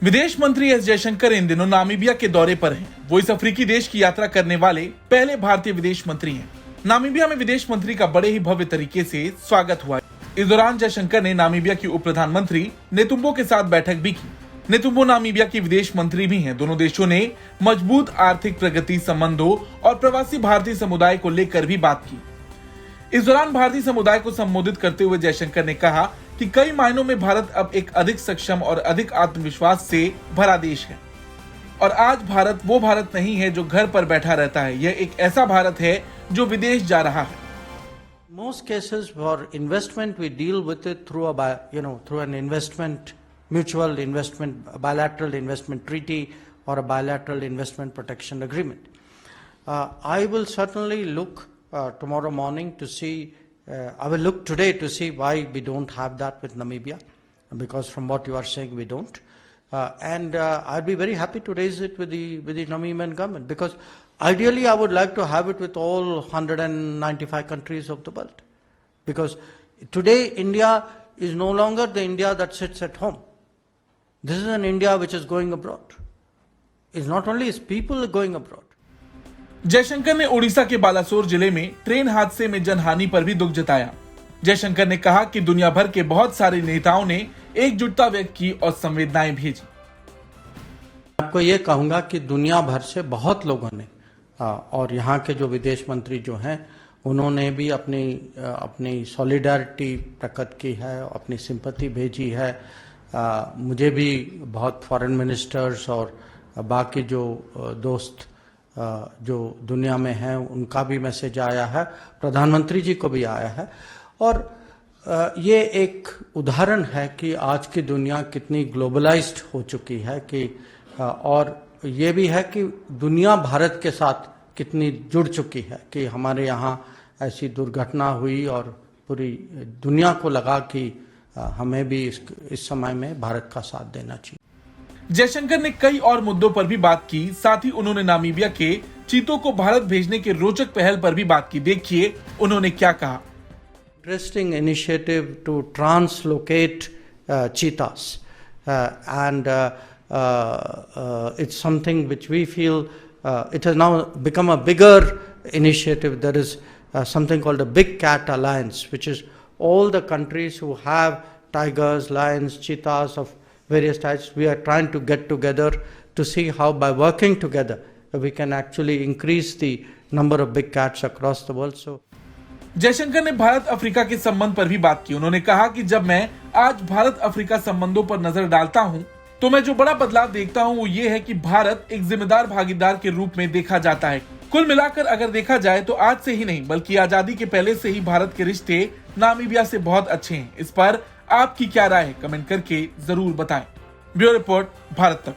विदेश मंत्री एस जयशंकर इन दिनों नामीबिया के दौरे पर हैं। वो इस अफ्रीकी देश की यात्रा करने वाले पहले भारतीय विदेश मंत्री हैं। नामीबिया में विदेश मंत्री का बड़े ही भव्य तरीके से स्वागत हुआ। इस दौरान जयशंकर ने नामीबिया की उप प्रधानमंत्री नेतुम्बो के साथ बैठक भी की। नेतुम्बो नामीबिया की विदेश मंत्री भी हैं। दोनों देशों ने मजबूत आर्थिक प्रगति संबंधों और प्रवासी भारतीय समुदाय को लेकर भी बात की। इस दौरान भारतीय समुदाय को संबोधित करते हुए जयशंकर ने कहा कि कई मायनों में भारत अब एक अधिक सक्षम और अधिक आत्मविश्वास से भरा देश है और आज भारत वो भारत नहीं है जो घर पर बैठा रहता है। यह एक ऐसा भारत है जो विदेश जा रहा है। Most cases for investment we deal with it through through an investment, mutual investment, bilateral investment treaty or a bilateral investment protection agreement. I will certainly look tomorrow morning to see. I will look today to see why we don't have that with Namibia, because from what you are saying we don't. And I'd be very happy to raise it with the Namibian government, because ideally I would like to have it with all 195 countries of the world, because today India is no longer the India that sits at home. This is an India which is going abroad. It's not only its people going abroad. Jaishankar ने ओडिशा के बालासोर जिले में train हादसे में जनहानि पर भी दुख जताया। जयशंकर ने कहा कि दुनिया भर के बहुत सारे नेताओं ने एकजुटता व्यक्त की और संवेदनाएं भेजी। आपको ये कहूंगा कि दुनिया भर से बहुत लोगों ने और यहाँ के जो विदेश मंत्री जो हैं उन्होंने भी अपनी सॉलिडारिटी प्रकट की है, अपनी सिंपैथी भेजी है। मुझे भी बहुत फॉरेन मिनिस्टर्स और बाकी जो दोस्त जो दुनिया में हैं उनका भी मैसेज आया है, प्रधानमंत्री जी को भी आया है। और ये एक उदाहरण है कि आज की दुनिया कितनी ग्लोबलाइज्ड हो चुकी है कि और ये भी है कि दुनिया भारत के साथ कितनी जुड़ चुकी है कि हमारे यहाँ ऐसी दुर्घटना हुई और पूरी दुनिया को लगा कि हमें भी इस समय में भारत का साथ देना चाहिए। जयशंकर ने कई और मुद्दों पर भी बात की। साथ ही उन्होंने नामीबिया के चीतों को भारत भेजने के रोचक पहल पर भी बात की। देखिए उन्होंने क्या कहा। Interesting initiative to translocate cheetahs and it's something which we feel it has now become a bigger initiative. There is something called a Big Cat Alliance, which is all the countries who have tigers, lions, cheetahs of various types. We are trying to get together to see how by working together we can actually increase the number of big cats across the world. So Jaishankar ने Bharat Africa के संबंध पर भी बात की। उन्होंने कहा कि जब मैं आज भारत अफ्रीका संबंधों पर नजर डालता हूं तो मैं जो बड़ा बदलाव देखता हूं वो ये है कि भारत एक जिम्मेदार भागीदार के रूप में देखा जाता है। कुल मिलाकर अगर देखा जाए तो आज से ही नहीं बल्कि आजादी के पहले से ही भारत के रिश्ते नामीबिया से बहुत अच्छे हैं। इस पर आपकी क्या राय है, कमेंट करके जरूर बताएं। ब्यूरो रिपोर्ट, भारत तक।